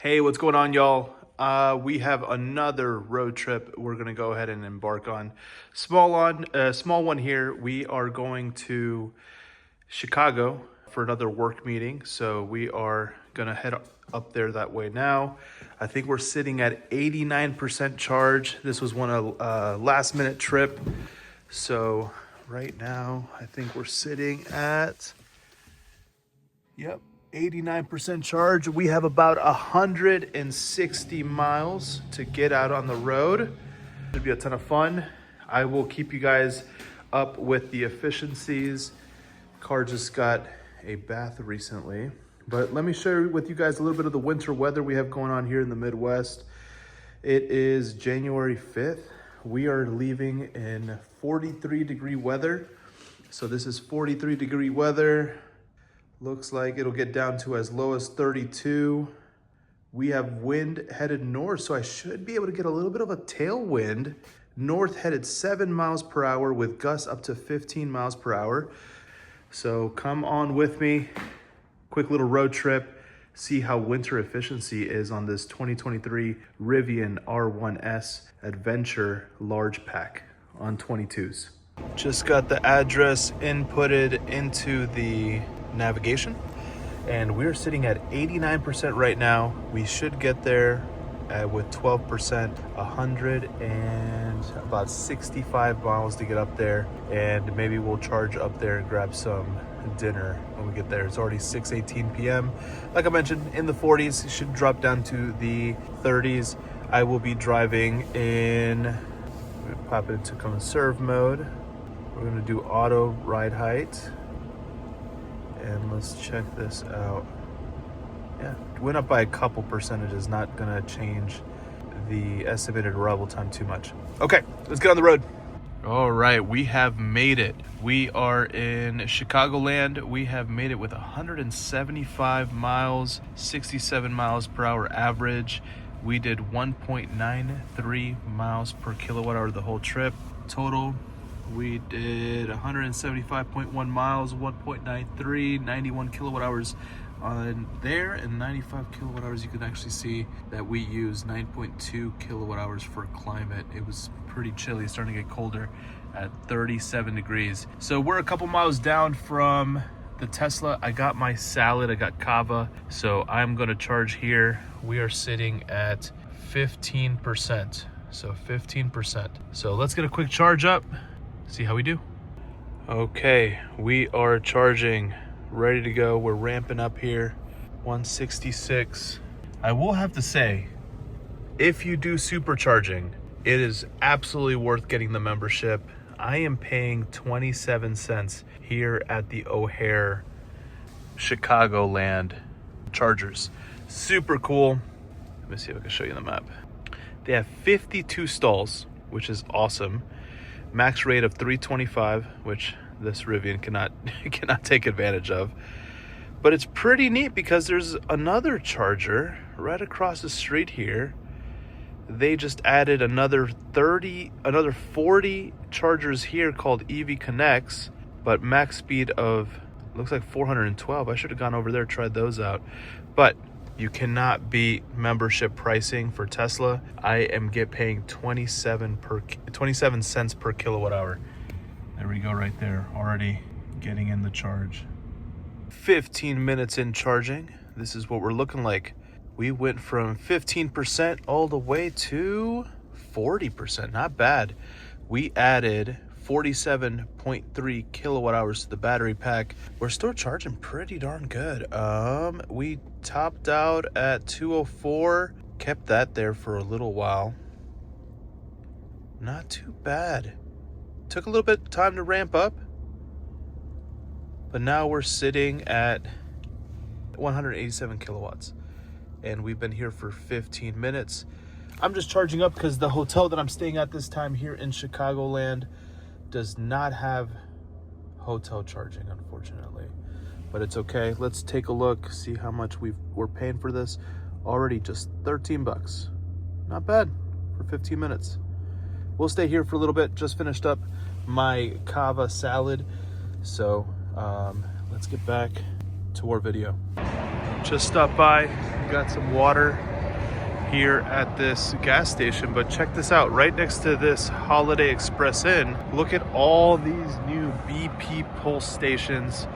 Hey, what's going on, y'all? We have another road trip we're gonna go ahead and embark on. Small one here. We are going to Chicago for another work meeting, so we are gonna head up there that way now. I think we're sitting at 89% charge. This was a last minute trip, so right now I think we're sitting at 89% charge. We have about 160 miles to get out on the road. It'll be a ton of fun. I will keep you guys up with the efficiencies. Car just got a bath recently, but let me share with you guys a little bit of the winter weather we have going on here in the Midwest. It is January 5th. We are leaving in 43-degree weather. So this is 43-degree weather. Looks like it'll get down to as low as 32. We have wind headed north, so I should be able to get a little bit of a tailwind. North headed 7 miles per hour with gusts up to 15 miles per hour. So come on with me. Quick little road trip. See how winter efficiency is on this 2023 Rivian R1S Adventure large pack on 22s. Just got the address inputted into the navigation, and we're sitting at 89% right now. We should get there with 12%, 100 and about 65 miles to get up there, and maybe we'll charge up there and grab some dinner when we get there. It's already 6:18 p.m. Like I mentioned, in the 40s. It should drop down to the 30s. I will be driving in, pop it into conserve mode. We're going to do auto ride height. And let's check this out. Yeah, went up by a couple percentages, not gonna change the estimated arrival time too much. Okay, let's get on the road. All right, we have made it. We are in Chicagoland. We have made it with 175 miles, 67 miles per hour average. We did 1.93 miles per kilowatt hour the whole trip. Total, we did 175.1 miles, 1.93, 91 kilowatt hours on there, and 95 kilowatt hours. You can actually see that we used 9.2 kilowatt hours for climate. It was pretty chilly, starting to get colder at 37 degrees. So we're a couple miles down from the Tesla. I got my salad, I got kava, so I'm gonna charge here. We are sitting at 15%, so 15%. So let's get a quick charge up, see how we do. Okay, we are charging, ready to go. We're ramping up here, 166. I will have to say, if you do supercharging, it is absolutely worth getting the membership. I am paying 27 cents here at the O'Hare Chicagoland chargers. Super cool. Let me see if I can show you the map. They have 52 stalls, which is awesome. Max rate of 325, which this Rivian cannot take advantage of. But it's pretty neat because there's another charger right across the street here. They just added another 40 chargers here called EV Connects, but max speed of, looks like 412. I should have gone over there, tried those out. But you cannot beat membership pricing for Tesla. I am paying 27 cents per kilowatt hour. There we go right there, already getting in the charge. 15 minutes in charging. This is what we're looking like. We went from 15% all the way to 40%, not bad. We added 47.3 kilowatt hours to the battery pack. We're still charging pretty darn good. We topped out at 204, kept that there for a little while. Not too bad. Took a little bit of time to ramp up, but now we're sitting at 187 kilowatts, and we've been here for 15 minutes. I'm just charging up because the hotel that I'm staying at this time here in Chicagoland does not have hotel charging, unfortunately, but it's okay. Let's take a look, see how much we're paying for this. Already just 13 bucks. Not bad for 15 minutes. We'll stay here for a little bit. Just finished up my kava salad, so let's get back to our video. Just stopped by, got some water. here at this gas station, but check this out. Right next to this Holiday Express Inn, look at all these new BP pulse stations,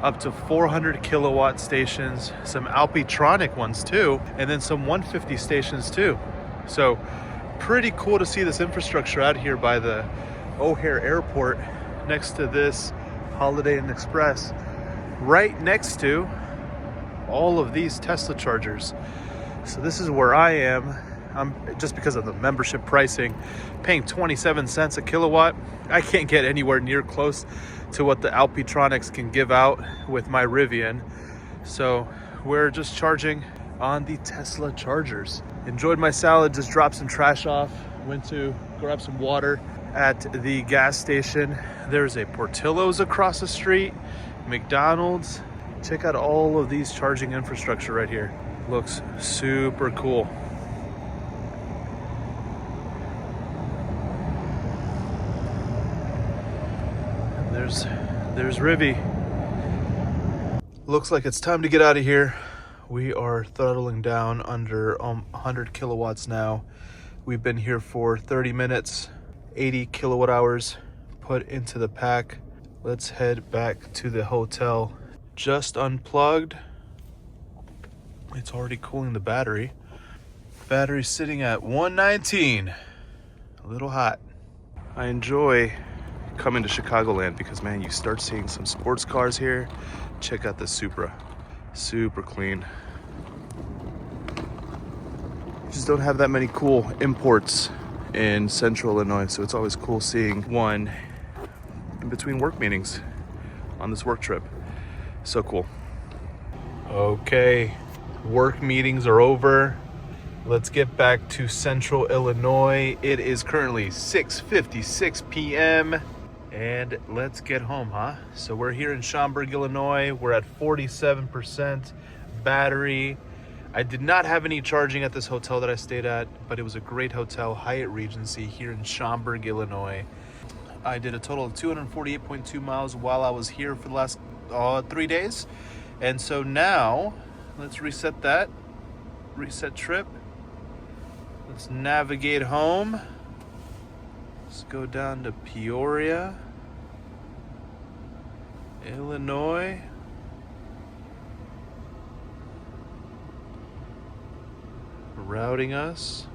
up to 400 kilowatt stations, some Alpitronic ones too, and then some 150 stations too. So pretty cool to see this infrastructure out here by the O'Hare Airport, next to this Holiday Inn Express, right next to all of these Tesla chargers. So this is where I am. I'm, just because of the membership pricing, paying 27 cents a kilowatt. I can't get anywhere near close to what the Alpitronics can give out with my Rivian. So we're just charging on the Tesla chargers. Enjoyed my salad, just dropped some trash off, went to grab some water at the gas station. There's a Portillo's across the street, McDonald's. Check out all of these charging infrastructure right here. Looks super cool. And there's Rivi. Looks like it's time to get out of here. We are throttling down under 100 kilowatts now. We've been here for 30 minutes, 80 kilowatt hours put into the pack. Let's head back to the hotel. Just unplugged. It's already cooling the battery. Battery's sitting at 119. A little hot. I enjoy coming to Chicagoland because, man, you start seeing some sports cars here. Check out the Supra. Super clean. You just don't have that many cool imports in Central Illinois, so it's always cool seeing one in between work meetings on this work trip. So cool. Okay. Work meetings are over. Let's get back to Central Illinois. It is currently 6:56 p.m. and let's get home, huh? So we're here in Schaumburg, Illinois. We're at 47% battery. I did not have any charging at this hotel that I stayed at, but it was a great hotel, Hyatt Regency here in Schaumburg, Illinois. I did a total of 248.2 miles while I was here for the last 3 days. And so now, let's reset that. Reset trip. Let's navigate home. Let's go down to Peoria, Illinois. Routing us.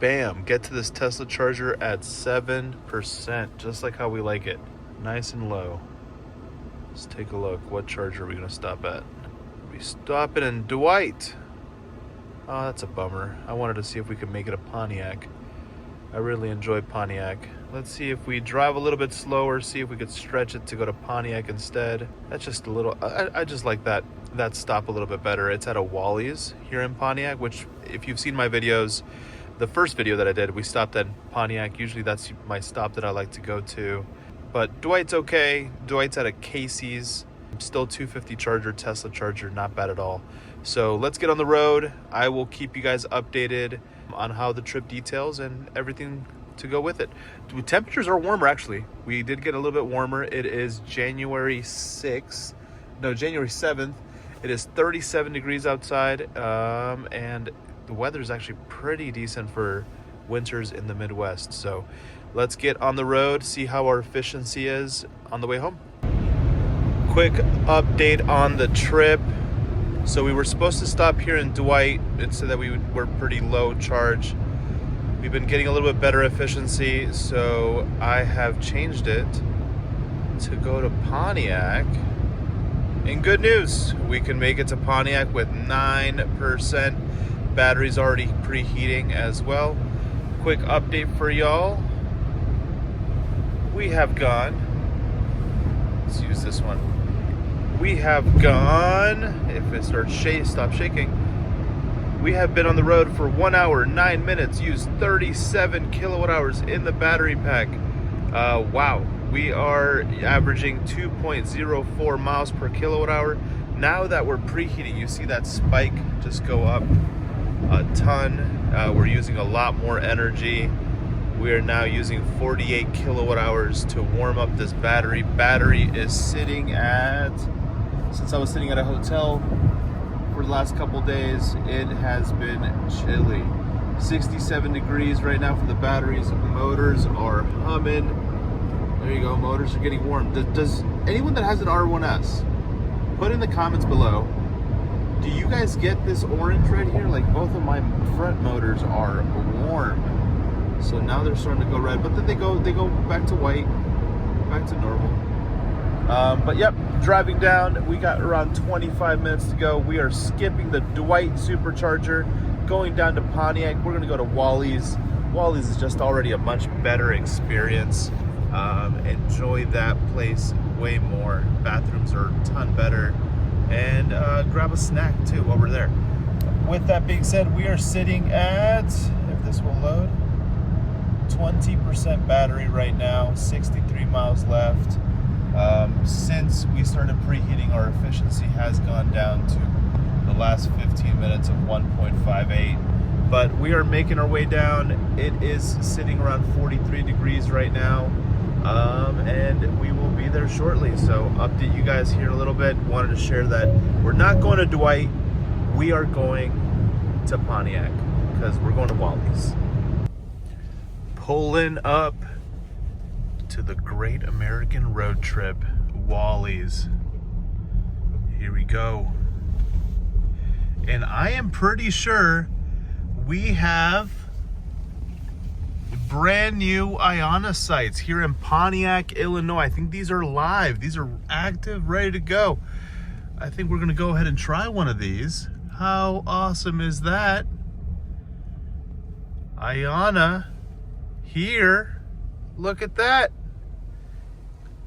Bam, get to this Tesla charger at 7%, just like how we like it. Nice and low. Let's take a look. What charger are we gonna stop at? We stopping in Dwight. Oh, that's a bummer. I wanted to see if we could make it a Pontiac. I really enjoy Pontiac. Let's see if we drive a little bit slower, see if we could stretch it to go to Pontiac instead. That's just a little, I just like that stop a little bit better. It's at a Wally's here in Pontiac, which if you've seen my videos, the first video that I did, we stopped at Pontiac. Usually that's my stop that I like to go to. But Dwight's okay. Dwight's at a Casey's. Still 250 charger, Tesla charger, not bad at all. So let's get on the road. I will keep you guys updated on how the trip details and everything to go with it. Temperatures are warmer, actually. We did get a little bit warmer. It is January 7th. It is 37 degrees outside, and the weather is actually pretty decent for winters in the Midwest. So let's get on the road, see how our efficiency is on the way home. Quick update on the trip. So we were supposed to stop here in Dwight. It said that we were pretty low charge. We've been getting a little bit better efficiency, so I have changed it to go to Pontiac. And good news, we can make it to Pontiac with 9%. Battery's already preheating as well. Quick update for y'all. We have gone, let's use this one. We have gone, if it starts stop shaking. We have been on the road for 1 hour, 9 minutes, used 37 kilowatt hours in the battery pack. Wow, we are averaging 2.04 miles per kilowatt hour. Now that we're preheating, you see that spike just go up a ton. We're using a lot more energy. We are now using 48 kilowatt hours to warm up this battery. Battery is sitting at since I was sitting at a hotel for the last couple days, it has been chilly. 67 degrees right now for the batteries. Motors are humming. There you go, motors are getting warm. Does anyone that has an R1S, put in the comments below, do you guys get this orange right here? Like, both of my front motors are warm. So now they're starting to go red, but then they go back to white, back to normal. But yep, driving down, we got around 25 minutes to go. We are skipping the Dwight supercharger, going down to Pontiac. We're gonna go to Wally's. Wally's is just already a much better experience. Enjoy that place way more. Bathrooms are a ton better. And grab a snack too while we're there. With that being said, we are sitting at, if this will load, 20% battery right now, 63 miles left. Since we started preheating, our efficiency has gone down to the last 15 minutes of 1.58. But we are making our way down. It is sitting around 43 degrees right now. And we will be there shortly. So update you guys here in a little bit. Wanted to share that we're not going to Dwight. We are going to Pontiac because we're going to Wally's. Pulling up to the Great American Road Trip, Wally's. Here we go. And I am pretty sure we have brand new Iona sites here in Pontiac, Illinois. I think these are live. These are active, ready to go. I think we're gonna go ahead and try one of these. How awesome is that? Iona here. Look at that.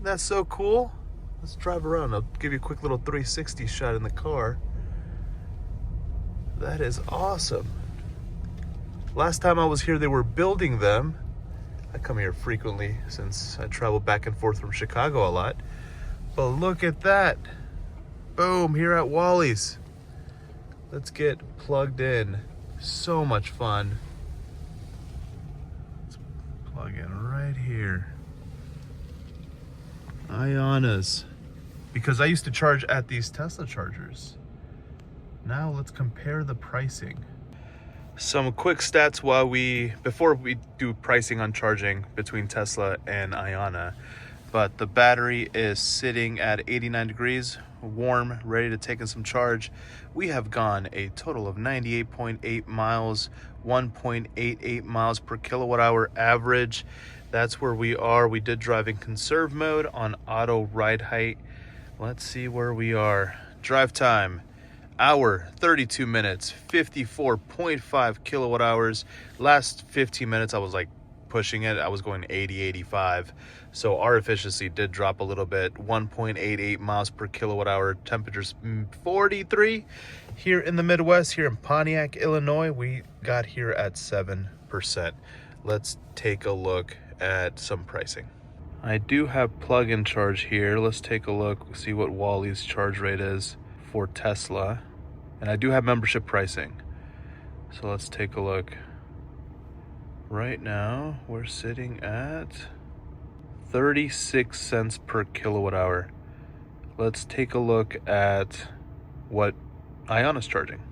That's so cool. Let's drive around. I'll give you a quick little 360 shot in the car. That is awesome. Last time I was here, they were building them. I come here frequently since I travel back and forth from Chicago a lot. But look at that. Boom, here at Wally's. Let's get plugged in. So much fun. Let's plug in right here. Ionas. Because I used to charge at these Tesla chargers. Now let's compare the pricing. Some quick stats before we do pricing on charging between Tesla and Iona. But the battery is sitting at 89 degrees, warm, ready to take in some charge. We have gone a total of 98.8 miles, 1.88 miles per kilowatt hour average. That's where we are. We did drive in conserve mode on auto ride height. Let's see where we are. Drive time, hour, 32 minutes, 54.5 kilowatt hours. Last 15 minutes, I was like pushing it. I was going 80, 85. So our efficiency did drop a little bit, 1.88 miles per kilowatt hour. Temperatures 43 here in the Midwest, here in Pontiac, Illinois. We got here at 7%. Let's take a look at some pricing. I do have plug-in charge here. Let's take a look, see what Wally's charge rate is for Tesla. And I do have membership pricing. So let's take a look. Right now, we're sitting at 36 cents per kilowatt hour. Let's take a look at what Iona's charging.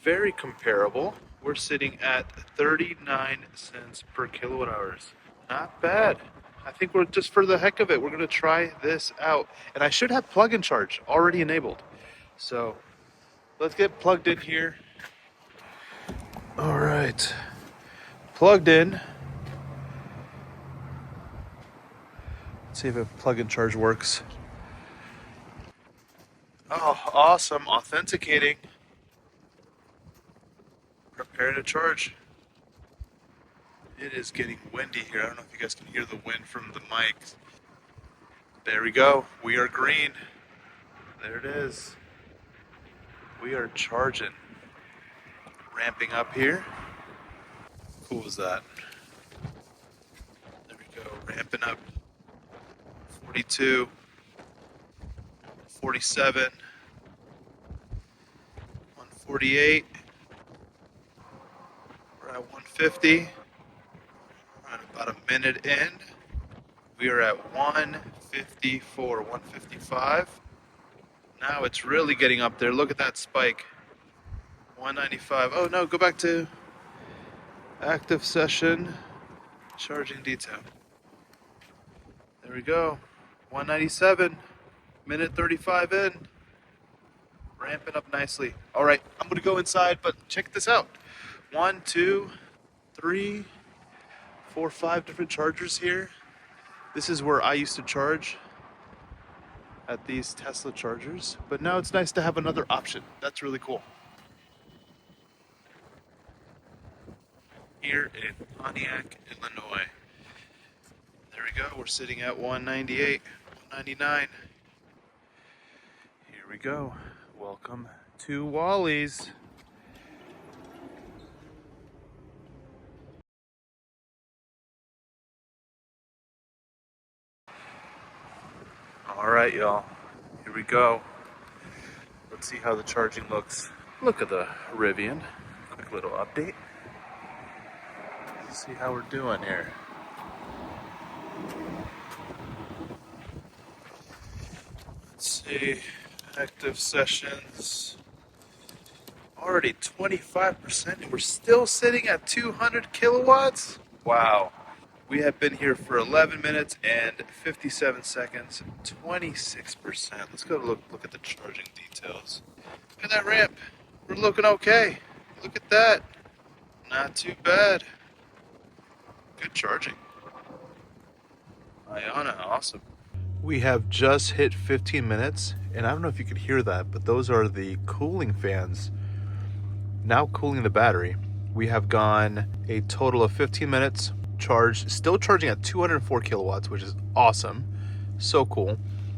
Very comparable. We're sitting at 39 cents per kilowatt hours. Not bad. I think we're just for the heck of it, we're gonna try this out. And I should have plug-in charge already enabled. So let's get plugged in here. All right, plugged in. Let's see if a plug-in charge works. Oh, awesome, authenticating. Prepare to charge. It is getting windy here. I don't know if you guys can hear the wind from the mic. There we go. We are green. There it is. We are charging. Ramping up here. Cool was that? There we go. Ramping up. 42. 47. 148. We're at 150. About a minute in, we are at 154, 155. Now it's really getting up there. Look at that spike. 195. Oh no, go back to active session, charging detail. There we go. 197, minute 35 in. Ramping up nicely. All right, I'm gonna go inside, but check this out. 1, 2, 3, 4, 5 different chargers here. This is where I used to charge at these Tesla chargers, but now it's nice to have another option. That's really cool. Here in Pontiac, Illinois. There we go. We're sitting at 198, 199. Here we go. Welcome to Wally's. All right, y'all. Here we go. Let's see how the charging looks. Look at the Rivian. Quick little update. Let's see how we're doing here. Let's see. Active sessions. Already 25%, and we're still sitting at 200 kilowatts? Wow. We have been here for 11 minutes and 57 seconds, 26%. Let's go look at the charging details. Look at that ramp. We're looking okay. Look at that. Not too bad. Good charging. Iona, awesome. We have just hit 15 minutes, and I don't know if you could hear that, but those are the cooling fans now cooling the battery. We have gone a total of 15 minutes, charged, still charging at 204 kilowatts, which is awesome. So cool.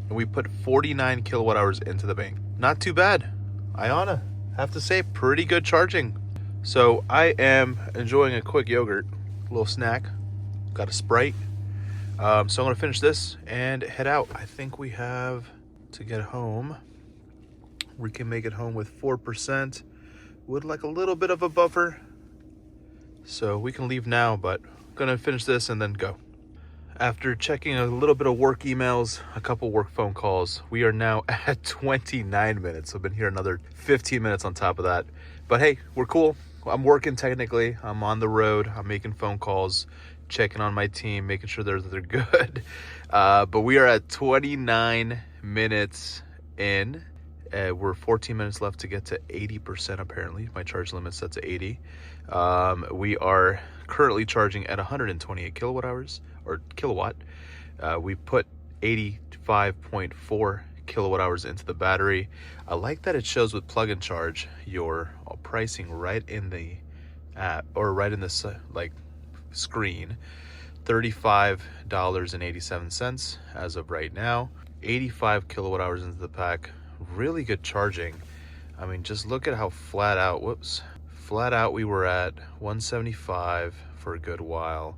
And we put 49 kilowatt hours into the bank. Not too bad. Iona, have to say, pretty good charging. So I am enjoying a quick yogurt, a little snack. Got a Sprite. So I'm gonna finish this and head out. I think we have to get home. We can make it home with 4%. Would like a little bit of a buffer. So we can leave now, but gonna finish this and then go. After checking a little bit of work emails, a couple work phone calls, we are now at 29 minutes. So I've been here another 15 minutes on top of that. But hey, we're cool. I'm working technically. I'm on the road. I'm making phone calls, checking on my team, making sure they're good. But we are at 29 minutes in. We're 14 minutes left to get to 80% apparently. My charge limit's set to 80. We are currently charging at 128 kilowatt hours, or kilowatt. We put 85.4 kilowatt hours into the battery. I like that it shows with plug and charge your pricing right in the app, or right in this like screen. $35.87 as of right now. 85 kilowatt hours into the pack. Really good charging. I mean, just look at how flat out we were at 175 for a good while,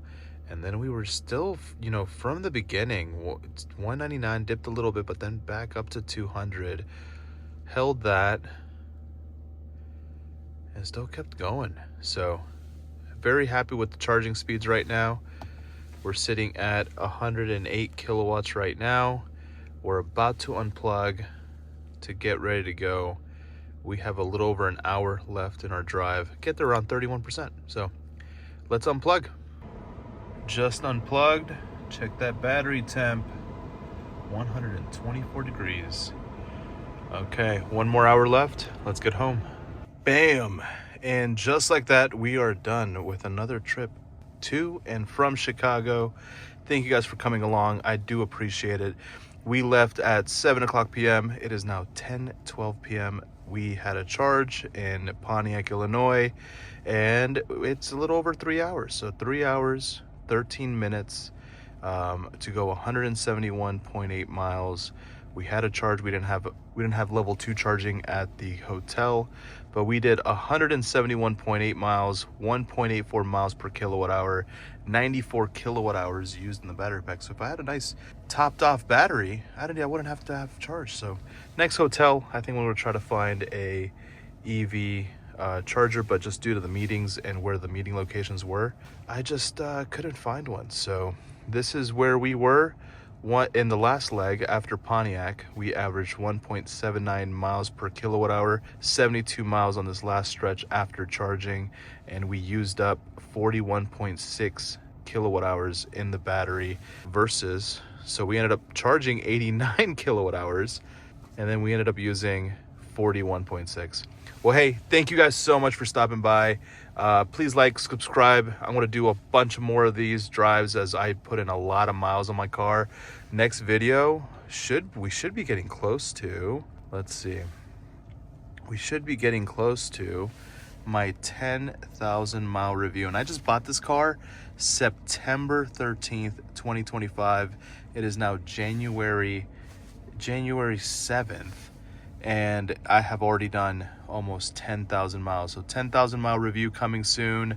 and then we were still, you know, from the beginning 199, dipped a little bit, but then back up to 200, held that, and still kept going. So very happy with the charging speeds right now. We're sitting at 108 kilowatts right now. We're about to unplug to get ready to go. We have a little over an hour left in our drive. Get there around 31%. So let's unplug. Just unplugged. Check that battery temp. 124 degrees. Okay, one more hour left. Let's get home. Bam. And just like that, we are done with another trip to and from Chicago. Thank you guys for coming along. I do appreciate it. We left at 7 o'clock p.m. It is now 10:12 p.m. We had a charge in Pontiac, Illinois, and it's a little over 3 hours. So 3 hours, 13 minutes to go 171.8 miles. We had a charge. We didn't have level 2 charging at the hotel, but we did 171.8 miles, 1.84 miles per kilowatt hour, 94 kilowatt hours used in the battery pack. So if I had a nice topped off battery, I wouldn't have to have charge. So next hotel, I think we're gonna try to find a EV charger, but just due to the meetings and where the meeting locations were, I just couldn't find one. So this is where we were. in the last leg after Pontiac, we averaged 1.79 miles per kilowatt hour, 72 miles on this last stretch after charging, and we used up 41.6 kilowatt hours in the battery versus, so we ended up charging 89 kilowatt hours, and then we ended up using 41.6. Well, hey, thank you guys so much for stopping by. Please like, subscribe. I want to do a bunch more of these drives as I put in a lot of miles on my car. Next video, we should be getting close to, let's see. We should be getting close to my 10,000 mile review. And I just bought this car September 13th, 2025. It is now January 7th. And I have already done almost 10,000 miles. So 10,000 mile review coming soon.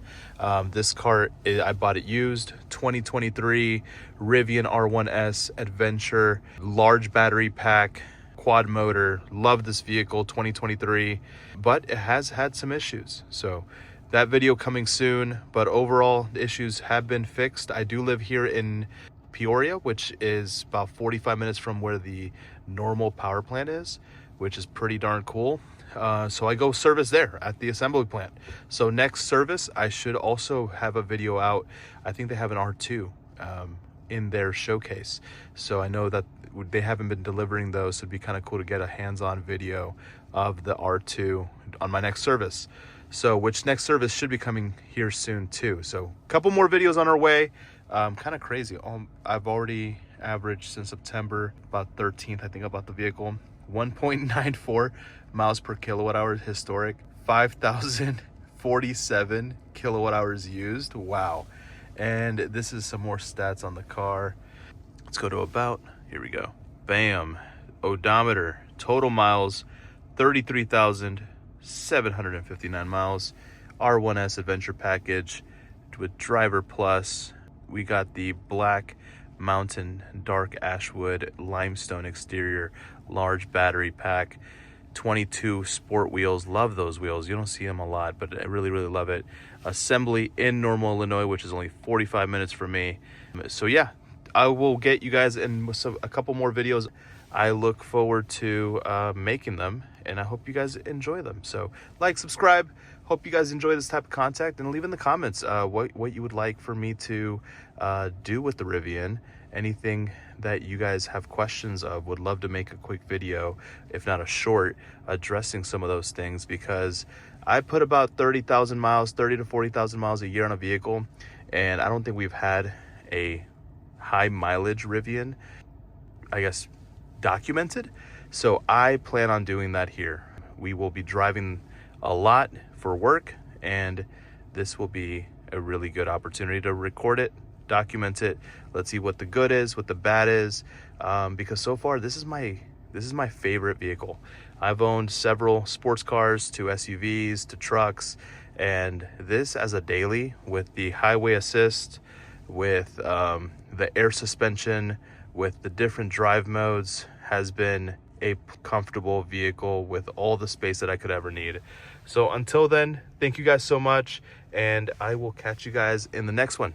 This car, I bought it used, 2023 Rivian R1S Adventure, large battery pack, quad motor. Love this vehicle, 2023, but it has had some issues. So that video coming soon, but overall the issues have been fixed. I do live here in Peoria, which is about 45 minutes from where the normal power plant is, which is pretty darn cool. So I go service there at the assembly plant. So next service, I should also have a video out. I think they have an R2 in their showcase. So I know that they haven't been delivering those. So it'd be kind of cool to get a hands-on video of the R2 on my next service. So which next service should be coming here soon too. So a couple more videos on our way. Kind of crazy. I've already averaged since September, about 13th, I think, about the vehicle. 1.94 miles per kilowatt hour historic, 5,047 kilowatt hours used. Wow. And this is some more stats on the car. Let's go to about, here we go. Bam. Odometer, total miles, 33,759 miles. R1S Adventure package with Driver Plus. We got the Black Mountain Dark Ashwood Limestone exterior, large battery pack, 22 sport wheels. Love those wheels. You don't see them a lot, but I really love it. Assembly in Normal, Illinois, which is only 45 minutes for me. So yeah, I will get you guys in a couple more videos. I look forward to making them, and I hope you guys enjoy them. So like, subscribe. Hope you guys enjoy this type of content, and leave in the comments what you would like for me to do with the Rivian. Anything that you guys have questions of. Would love to make a quick video, if not a short, addressing some of those things, because I put about 30,000 miles, 30 to 40,000 miles a year on a vehicle, and I don't think we've had a high mileage Rivian, I guess, documented. So I plan on doing that here. We will be driving a lot for work, and this will be a really good opportunity to record it, document it. Let's see what the good is, what the bad is, because so far this is my favorite vehicle. I've owned several sports cars to SUVs to trucks, and this as a daily with the highway assist, with the air suspension, with the different drive modes, has been a comfortable vehicle with all the space that I could ever need. So until then, thank you guys so much, and I will catch you guys in the next one.